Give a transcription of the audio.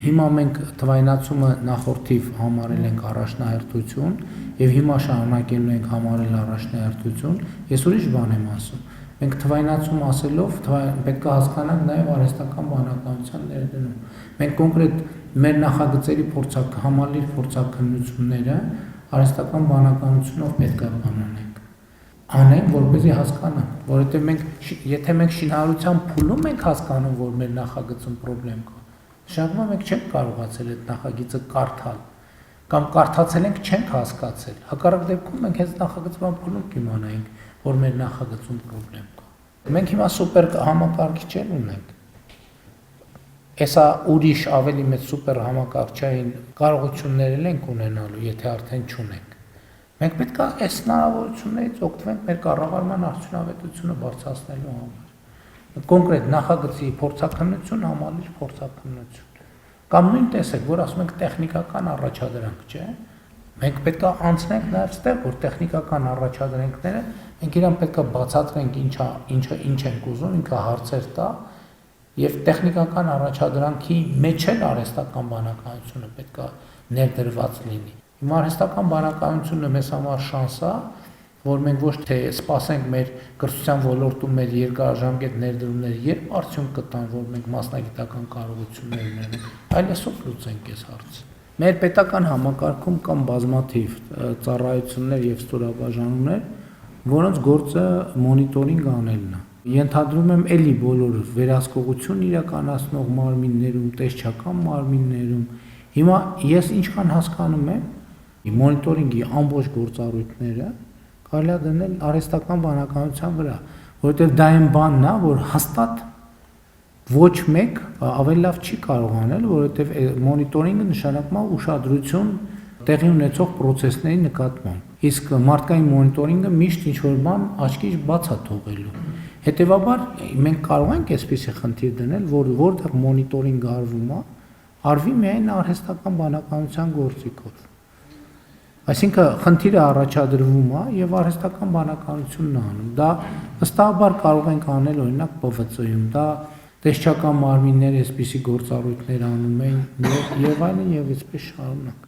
Հիմա մենք թվայնացումը նախորդիվ համարել ենք առաջնահերթություն եւ հիմա շարունակելու ենք համարել առաջնահերթություն, ես ուրիշ բան եմ ասում։ Մենք թվայնացում ասելով պետք է հասկանանք նաեւ արհեստական բանականության ներդրում։ Մենք կոնկրետ մեր նախագծերի համալիր փորձաքննությունները արհեստական բանականությունով պետք է բանանենք։ Անենք, որպեսզի հասկանանք, որովհետեւ եթե մենք շինարարության փուլում ենք հասկանում, որ մեր նախագծում խնդրեմ կա, շարունակում մենք չենք կարողացել այդ նախագիծը կարդալ, կամ կարդացել ենք չենք հասկացել։ Հակառակ դեպքում մենք հենց նախագծման փուլում կիմանայինք, որ մեր նախագծում խնդրեմ կա։ Մենք հիմա սուպեր համակարգիչ ունենք։ Էսա ուրիշ ավելի մեծ սուպեր համակարգչային կարողություններ ենք ունենալու, եթե արդեն չունենք։ Մենք պետք է այս հնարավորություններից օգտվենք մեր կառավարման արդյունավետությունը բարձրացնելու համար։ Կոնկրետ նախագծի փորձաքննություն, համալիր փորձաքննություն։ Կամ նույն տեսեք, որ ասում ենք տեխնիկական առաջադրանք, չէ՞։ Մենք պետք է անցնենք նաև ստեղ, որ տեխնիկական առաջադրանքները մենք իրան պետք է բացատրենք ինչ ենք ուզում, ինքը հարցեր տա, եւ տեխնիկական առաջադրանքի մեջ էլ արհեստական բանականությունը պետք է ներդրված լինի։ Հիմա արհեստական բանականությունը մեզ համար շանս է, որ մենք ոչ թե սպասենք մեր կրթության ոլորտում մեր երկարաժամկետ ներդրումները երբ արդյունք կտան, որ մենք մասնագիտական կարողություններ ունենանք, այլ այսօր լուծենք այս հարցը։ Մեր պետական համակարգում կան բազմաթիվ ծառայություններ եւ ստորաբաժանումներ, որոնց գործը մոնիտորինգ անելն է։ Ենթադրում եմ էլի բոլոր վերահսկողություն իրականացնող մարմիններում, տեսչական մարմիններում։ Հիմա ես ինչքան հասկանում եմ, մոնիտորինգի ամբողջ գործառույթները կարելի է դնել արհեստական բանականության վրա, որովհետև դա այն բանն է, որ հաստատ ոչ մեկ ավելի լավ չի կարող անել, որովհետև մոնիտորինգը նշանակում է ուշադրություն տեղի ունեցող process-ների նկատմամբ։ Իսկ մարդկային մոնիտորինգը միշտ ինչ-որ բան աչքից բաց է թողելու։ Հետևաբար մենք կարող ենք այսպիսի խնդիր դնել, որ որտեղ մոնիտորինգ արվի միայն արհեստական բանականության գործիքով։ Այսինքն խնդիրը առաջադրվում է եւ արհեստական բանականությունն է անում։ Դա վստահաբար կարող ենք անել օրինակ ՊՎԾ-ում, դա տեսչական մարմինները այսպիսի գործառույթներ անում են եւ այլն եւ այսպես շարունակ։